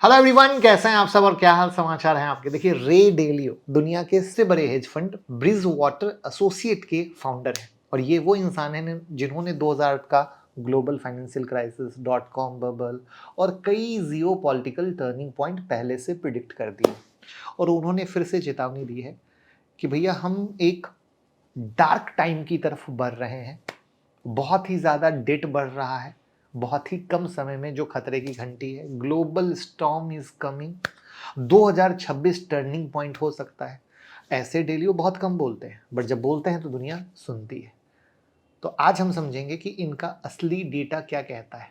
Hello everyone, कैसे हैं आप सब और क्या हाल समाचार हैं आपके। देखिए, रे डेलियो दुनिया के इससे बड़े hedge fund bridge water associate के फाउंडर हैं और ये वो इंसान हैं जिन्होंने 2008 का global financial crisis, dot com bubble और कई जियो पॉलिटिकल टर्निंग पॉइंट पहले से प्रिडिक्ट कर दिए और उन्होंने फिर से चेतावनी दी है कि भैया हम एक डार्क टाइम की तरफ बढ़ रहे हैं। बहुत ही ज़्यादा डेट बढ़ रहा है, बहुत ही कम समय में जो खतरे की घंटी है। Global storm is coming. 2026 turning point हो सकता है। ऐसे डेली वो बहुत कम बोलते हैं, बट जब बोलते हैं तो दुनिया सुनती है। तो आज हम समझेंगे कि इनका असली डेटा क्या कहता है,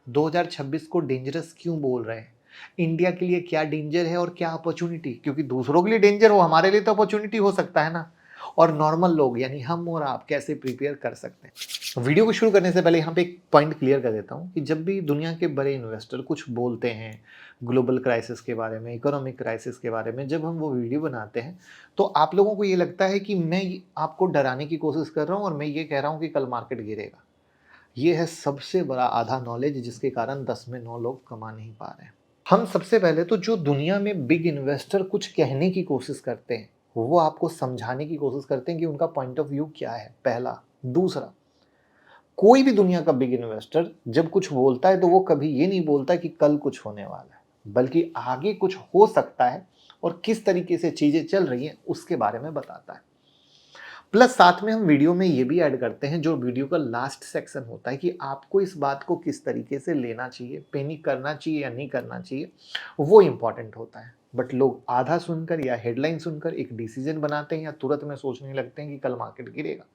2026 को डेंजरस क्यों बोल रहे हैं, इंडिया के लिए क्या डेंजर है और क्या अपॉर्चुनिटी, क्योंकि दूसरों के लिए डेंजर हो, हमारे लिए तो अपॉर्चुनिटी हो सकता है ना। और नॉर्मल लोग यानी हम और आप कैसे प्रिपेयर कर सकते हैं। वीडियो को शुरू करने से पहले यहाँ पे एक पॉइंट क्लियर कर देता हूँ कि जब भी दुनिया के बड़े इन्वेस्टर कुछ बोलते हैं ग्लोबल क्राइसिस के बारे में, इकोनॉमिक क्राइसिस के बारे में, जब हम वो वीडियो बनाते हैं तो आप लोगों को ये लगता है कि मैं आपको डराने की कोशिश कर रहा हूँ और मैं ये कह रहा हूँ कि कल मार्केट गिरेगा। ये है सबसे बड़ा आधा नॉलेज जिसके कारण 10 में 9 लोग कमा नहीं पा रहे हैं। हम सबसे पहले तो जो दुनिया में बिग इन्वेस्टर कुछ कहने की कोशिश करते हैं, वो आपको समझाने की कोशिश करते हैं कि उनका पॉइंट ऑफ व्यू क्या है, पहला। दूसरा, कोई भी दुनिया का बिग इन्वेस्टर जब कुछ बोलता है तो वो कभी ये नहीं बोलता कि कल कुछ होने वाला है, बल्कि आगे कुछ हो सकता है और किस तरीके से चीजें चल रही हैं उसके बारे में बताता है। प्लस साथ में हम वीडियो में ये भी ऐड करते हैं, जो वीडियो का लास्ट सेक्शन होता है, कि आपको इस बात को किस तरीके से लेना चाहिए, पैनिक करना चाहिए या नहीं करना चाहिए, वो इंपॉर्टेंट होता है। बट लोग आधा सुनकर या हेडलाइन सुनकर एक डिसीजन बनाते हैं या तुरंत में सोचने लगते हैं कि कल मार्केट गिरेगा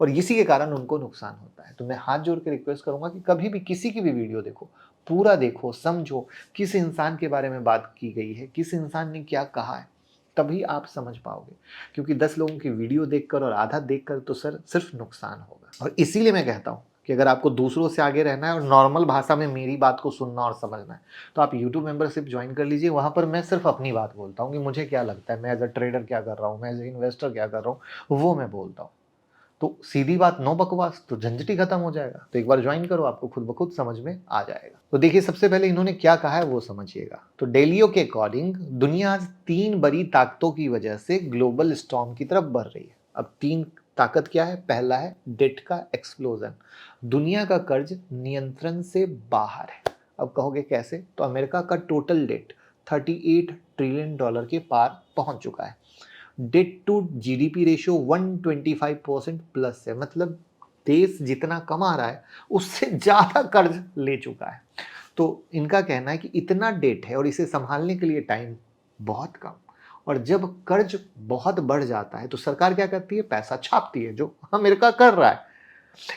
और इसी के कारण उनको नुकसान होता है। तो मैं हाथ जोड़ के रिक्वेस्ट करूंगा कि कभी भी किसी की भी वीडियो देखो, पूरा देखो, समझो किस इंसान के बारे में बात की गई है, किस इंसान ने क्या कहा है, तभी आप समझ पाओगे। क्योंकि 10 लोगों की वीडियो देखकर और आधा देखकर तो सर सिर्फ नुकसान होगा। और इसीलिए मैं कहता हूँ कि अगर आपको दूसरों से आगे रहना है और नॉर्मल भाषा में मेरी बात को सुनना और समझना है तो आप यूट्यूब मेंबरशिप ज्वाइन कर लीजिए। वहाँ पर मैं सिर्फ अपनी बात बोलता हूँ कि मुझे क्या लगता है, मैं एज अ ट्रेडर क्या कर रहा हूँ, मैं एज ए इन्वेस्टर क्या कर रहा हूँ, वो मैं बोलता हूँ। तो सीधी बात, नो बकवास, तो झंझट ही खत्म हो जाएगा। तो एक बार ज्वाइन करो, आपको खुद ब खुद समझ में आ जाएगा। तो देखिए, सबसे पहले इन्होंने क्या कहा है वो समझिएगा। तो डेलियो के अकॉर्डिंग दुनिया आज 3 बड़ी ताकतों की वजह से ग्लोबल स्टॉर्म की तरफ बढ़ रही है। अब 3 ताकत क्या है? पहला है डेट का एक्सप्लोजन। दुनिया का कर्ज नियंत्रण से बाहर है। अब कहोगे कैसे? तो अमेरिका का टोटल डेट 38 ट्रिलियन डॉलर के पार पहुंच चुका है। Debt to GDP ratio 125% plus है, मतलब देश जितना कमा रहा है उससे ज्यादा कर्ज ले चुका है। तो इनका कहना है कि इतना डेट है और इसे संभालने के लिए टाइम बहुत कम। और जब कर्ज बहुत बढ़ जाता है तो सरकार क्या करती है? पैसा छापती है, जो अमेरिका कर रहा है।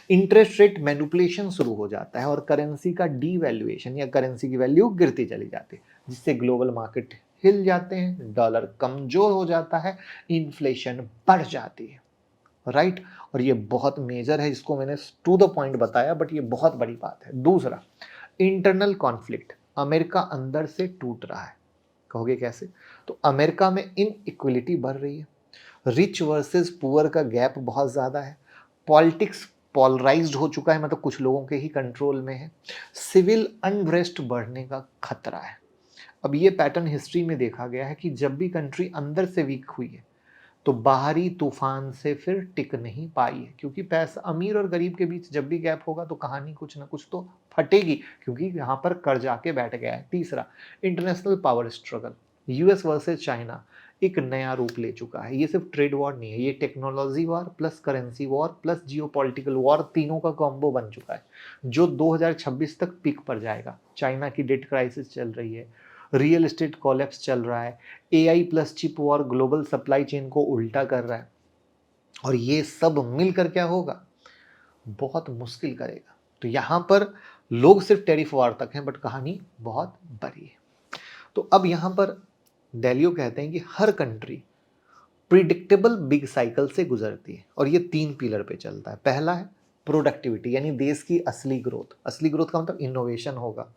इंटरेस्ट रेट मैनिपुलेशन शुरू हो जाता है और करेंसी का डीवैल्यूएशन या करेंसी की वैल्यू गिरती चली जाती है, जिससे ग्लोबल मार्केट हिल जाते हैं, डॉलर कमजोर हो जाता है, इन्फ्लेशन बढ़ जाती है। राइट। और ये बहुत मेजर है, इसको मैंने टू द पॉइंट बताया, बट ये बहुत बड़ी बात है। दूसरा, इंटरनल कॉन्फ्लिक्ट। अमेरिका अंदर से टूट रहा है। कहोगे कैसे? तो अमेरिका में इन इक्वलिटी बढ़ रही है, रिच वर्सेस पुअर का गैप बहुत ज़्यादा है, पॉलिटिक्स पॉलराइज्ड हो चुका है, मतलब कुछ लोगों के ही कंट्रोल में है, सिविल अनरेस्ट बढ़ने का खतरा है। अब ये पैटर्न हिस्ट्री में देखा गया है कि जब भी कंट्री अंदर से वीक हुई है तो बाहरी तूफान से फिर टिक नहीं पाई है, क्योंकि पैसा, अमीर और गरीब के बीच जब भी गैप होगा तो कहानी कुछ ना कुछ तो फटेगी, क्योंकि यहाँ पर कर्ज आके बैठ गया है। तीसरा, international power struggle. US versus China एक नया रूप ले चुका है। ये सिर्फ ट्रेड वॉर नहीं है, ये technology war plus currency war plus geopolitical war, तीनों का कॉम्बो बन चुका है, जो 2026 तक पीक पर जाएगा। चाइना की डेट क्राइसिस चल रही है, रियल एस्टेट कॉलेप्स चल रहा है, AI plus chip war global supply chain को उल्टा कर रहा है। और ये सब मिलकर क्या होगा? बहुत मुश्किल करेगा। तो यहां पर लोग सिर्फ टेरिफ वार तक हैं, बट कहानी बहुत बड़ी है। तो अब यहां पर डेलियो कहते हैं कि हर कंट्री प्रिडिक्टेबल बिग साइकिल से गुजरती है और ये 3 पिलर पे चलता है। पहला है प्रोडक्टिविटी, यानी देश की असली ग्रोथ। असली ग्रोथ का मतलब इनोवेशन होगा,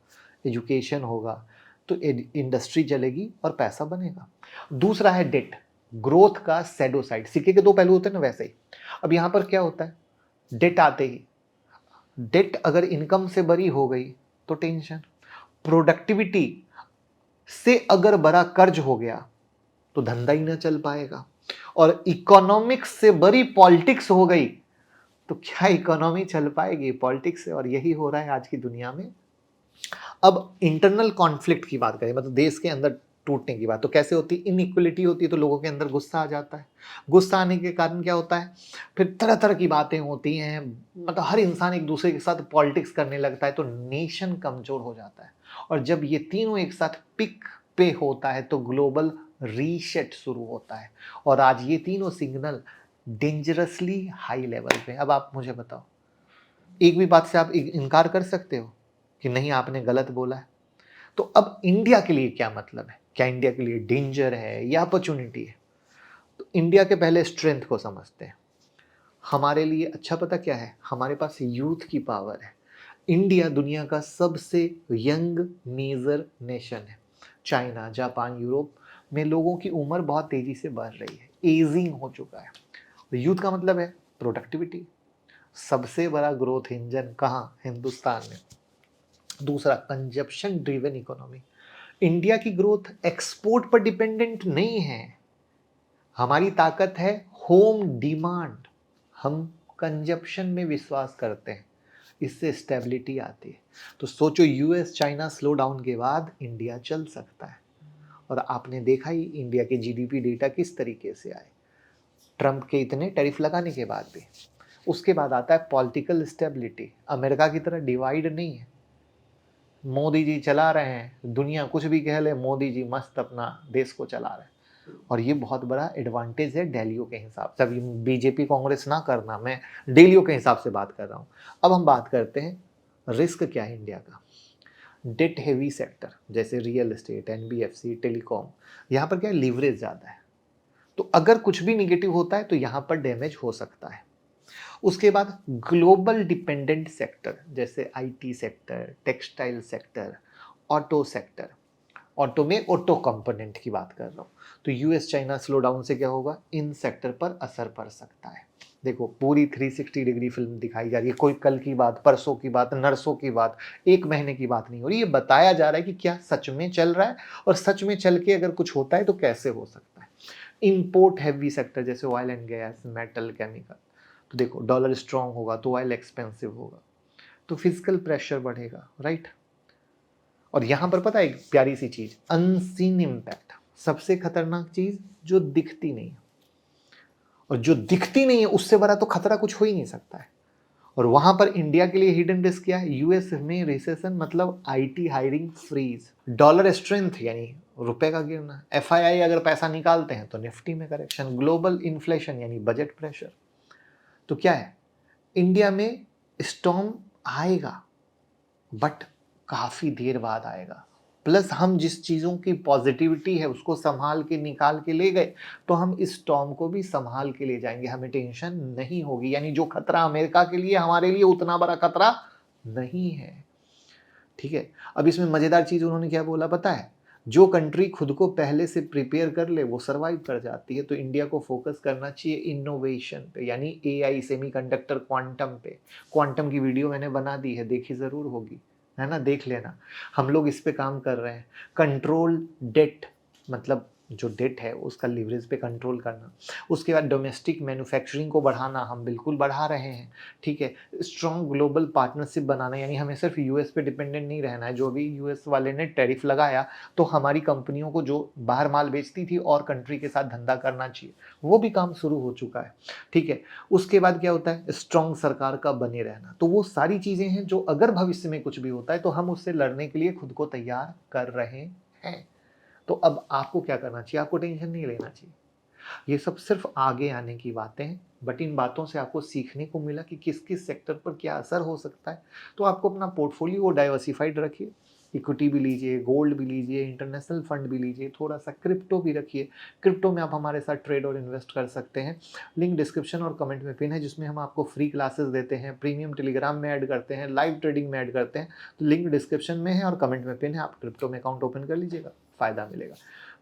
एजुकेशन होगा, तो इंडस्ट्री चलेगी और पैसा बनेगा। दूसरा है डेट, ग्रोथ का सैडो साइड। सिक्के के 2 पहलू होते हैं ना, वैसे ही अब यहाँ पर क्या होता है? डेट आते ही, डेट अगर इनकम से बड़ी हो गई तो टेंशन। प्रोडक्टिविटी से अगर बड़ा कर्ज हो गया तो धंधा ही ना चल पाएगा, और इकोनॉमिक्स से बड़ी पॉलिटिक्स हो गई तो क्या इकोनॉमी चल पाएगी पॉलिटिक्स से। और यही हो रहा है आज की दुनिया में। अब इंटरनल कॉन्फ्लिक्ट की बात करें, मतलब देश के अंदर टूटने की बात, तो कैसे होती है, इनइक्वलिटी होती है तो लोगों के अंदर गुस्सा आ जाता है। गुस्सा आने के कारण क्या होता है, फिर तरह तरह की बातें होती हैं, मतलब हर इंसान एक दूसरे के साथ पॉलिटिक्स करने लगता है, तो नेशन कमजोर हो जाता है। और जब ये तीनों एक साथ पिक पे होता है तो ग्लोबल रीसेट शुरू होता है। और आज ये तीनों सिग्नल डेंजरसली हाई लेवल पे। अब आप मुझे बताओ, एक भी बात से आप इनकार कर सकते हो कि नहीं आपने गलत बोला है? तो अब इंडिया के लिए क्या मतलब है, क्या इंडिया के लिए डेंजर है या अपॉर्चुनिटी है? तो इंडिया के पहले स्ट्रेंथ को समझते हैं। हमारे लिए अच्छा पता क्या है, हमारे पास यूथ की पावर है। इंडिया दुनिया का सबसे यंग मेजर नेशन है। चाइना, जापान, यूरोप में लोगों की उम्र बहुत तेजी से बढ़ रही है, एजिंग हो चुका है। यूथ का मतलब है प्रोडक्टिविटी। सबसे बड़ा ग्रोथ इंजन कहाँ, हिंदुस्तान में। दूसरा, कंजप्शन ड्रिवन इकोनॉमी। इंडिया की ग्रोथ एक्सपोर्ट पर डिपेंडेंट नहीं है, हमारी ताकत है होम डिमांड। हम कंजप्शन में विश्वास करते हैं, इससे स्टेबिलिटी आती है। तो सोचो यूएस चाइना स्लो डाउन के बाद इंडिया चल सकता है। और आपने देखा ही इंडिया के जीडीपी डेटा किस तरीके से आए, ट्रंप के इतने टैरिफ लगाने के बाद भी। उसके बाद आता है पॉलिटिकल स्टेबिलिटी। अमेरिका की तरह डिवाइड नहीं है, मोदी जी चला रहे हैं, दुनिया कुछ भी कह ले, मोदी जी मस्त अपना देश को चला रहे हैं। और ये बहुत बड़ा एडवांटेज है डेलियो के हिसाब से। अभी बीजेपी कांग्रेस ना करना, मैं डेलियो के हिसाब से बात कर रहा हूँ। अब हम बात करते हैं रिस्क क्या है इंडिया का। डेट हेवी सेक्टर जैसे रियल एस्टेट, एनबीएफसी, टेलीकॉम, यहाँ पर क्या है, लीवरेज ज़्यादा है। तो अगर कुछ भी निगेटिव होता है तो यहाँ पर डैमेज हो सकता है। उसके बाद ग्लोबल डिपेंडेंट सेक्टर जैसे IT sector, textile sector, auto sector. Auto में ऑटो कंपोनेंट की बात कर रहा हूँ। तो यूएस चाइना स्लो डाउन से क्या होगा, इन सेक्टर पर असर पड़ सकता है। देखो पूरी 360 डिग्री फिल्म दिखाई जा रही है, कोई कल की बात, परसों की बात, नरसों की बात, एक महीने की बात नहीं हो रही। ये बताया जा रहा है कि क्या सच में चल रहा है, और सच में चल के अगर कुछ होता है तो कैसे हो सकता है। इंपोर्ट हैवी सेक्टर जैसे oil and gas, metal, chemical. तो देखो डॉलर स्ट्रांग होगा तो ऑयल एक्सपेंसिव होगा, तो फिजिकल प्रेशर बढ़ेगा, राइट। और यहां पर पता है एक प्यारी सी चीज, अनसीन इम्पैक्ट। सबसे खतरनाक चीज जो दिखती नहीं है, और जो दिखती नहीं है उससे बड़ा तो खतरा कुछ हो ही नहीं सकता है। और वहां पर इंडिया के लिए हिडन रिस्क क्या है, यूएस में रिसेशन मतलब IT hiring freeze, dollar strength यानी रुपए का गिरना, एफआईआई अगर पैसा निकालते हैं तो निफ्टी में करेक्शन, ग्लोबल इन्फ्लेशन यानी बजट प्रेशर। तो क्या है, इंडिया में स्टॉर्म आएगा बट काफी देर बाद आएगा। प्लस हम जिस चीजों की पॉजिटिविटी है उसको संभाल के निकाल के ले गए, तो हम इस स्टॉर्म को भी संभाल के ले जाएंगे, हमें टेंशन नहीं होगी। यानी जो खतरा अमेरिका के लिए हमारे लिए उतना बड़ा खतरा नहीं है, ठीक है। अब इसमें मजेदार चीज उन्होंने क्या बोला पता है, जो कंट्री खुद को पहले से प्रिपेयर कर ले वो सरवाइव कर जाती है। तो इंडिया को फोकस करना चाहिए इनोवेशन पे, यानी एआई, सेमीकंडक्टर, क्वांटम पे। क्वांटम की वीडियो मैंने बना दी है, देखी जरूर होगी, है ना, देख लेना। हम लोग इस पे काम कर रहे हैं। कंट्रोल डेट, मतलब जो डेट है उसका लीवरेज पे कंट्रोल करना। उसके बाद डोमेस्टिक मैन्युफैक्चरिंग को बढ़ाना, हम बिल्कुल बढ़ा रहे हैं, ठीक है। स्ट्रॉन्ग ग्लोबल पार्टनरशिप बनाना, यानी हमें सिर्फ यूएस पे डिपेंडेंट नहीं रहना है। जो भी यूएस वाले ने टैरिफ लगाया तो हमारी कंपनियों को जो बाहर माल बेचती थी और कंट्री के साथ धंधा करना चाहिए, वो भी काम शुरू हो चुका है, ठीक है। उसके बाद क्या होता है, स्ट्रॉन्ग सरकार का बने रहना। तो वो सारी चीजें हैं जो अगर भविष्य में कुछ भी होता है तो हम उससे लड़ने के लिए खुद को तैयार कर रहे हैं। तो अब आपको क्या करना चाहिए, आपको टेंशन नहीं लेना चाहिए। ये सब सिर्फ आगे आने की बातें हैं, बट इन बातों से आपको सीखने को मिला कि किस किस सेक्टर पर क्या असर हो सकता है। तो आपको अपना पोर्टफोलियो डाइवर्सिफाइड रखिए, इक्विटी भी लीजिए, गोल्ड भी लीजिए, इंटरनेशनल फंड भी लीजिए, थोड़ा सा क्रिप्टो भी रखिए। क्रिप्टो में आप हमारे साथ ट्रेड और इन्वेस्ट कर सकते हैं। लिंक डिस्क्रिप्शन और कमेंट में पिन है, जिसमें हम आपको फ्री क्लासेस देते हैं, प्रीमियम टेलीग्राम में ऐड करते हैं, लाइव ट्रेडिंग में ऐड करते हैं। तो लिंक डिस्क्रिप्शन में है और कमेंट में पिन है, आप क्रिप्टो में अकाउंट ओपन कर लीजिएगा, फ़ायदा मिलेगा।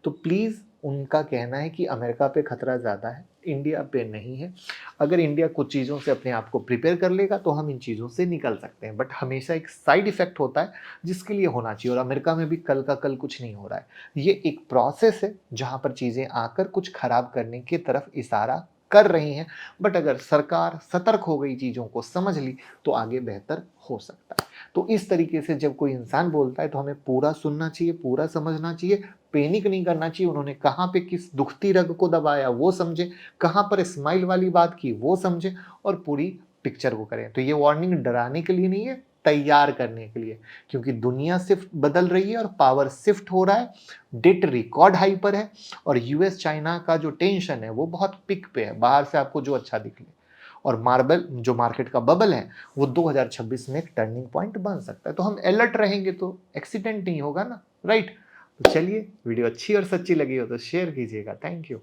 तो प्लीज़, उनका कहना है कि अमेरिका पे खतरा ज़्यादा है, इंडिया पे नहीं है। अगर इंडिया कुछ चीज़ों से अपने आप को प्रिपेयर कर लेगा तो हम इन चीज़ों से निकल सकते हैं, बट हमेशा एक साइड इफ़ेक्ट होता है जिसके लिए होना चाहिए, और अमेरिका में भी कल का कल कुछ नहीं हो रहा है। ये एक प्रोसेस है जहाँ पर चीज़ें आकर कुछ खराब करने की तरफ इशारा कर रही हैं, बट अगर सरकार सतर्क हो गई, चीज़ों को समझ ली, तो आगे बेहतर हो सकता है। तो इस तरीके से जब कोई इंसान बोलता है तो हमें पूरा सुनना चाहिए, पूरा समझना चाहिए, पैनिक नहीं करना चाहिए। उन्होंने कहाँ पे किस दुखती रग को दबाया वो समझे, कहाँ पर स्माइल वाली बात की वो समझे, और पूरी पिक्चर को करें। तो ये वार्निंग डराने के लिए नहीं है, तैयार करने के लिए, क्योंकि दुनिया शिफ्ट बदल रही है और पावर शिफ्ट हो रहा है, डेट रिकॉर्ड हाई पर है, और यूएस चाइना का जो टेंशन है वो बहुत पिक पे है, बाहर से आपको जो अच्छा दिख ले। और मार्बल जो मार्केट का बबल है वो 2026 में एक टर्निंग पॉइंट बन सकता है। तो हम अलर्ट रहेंगे तो एक्सीडेंट नहीं होगा ना, राइट। तो चलिए, वीडियो अच्छी और सच्ची लगी हो तो शेयर कीजिएगा। Thank you.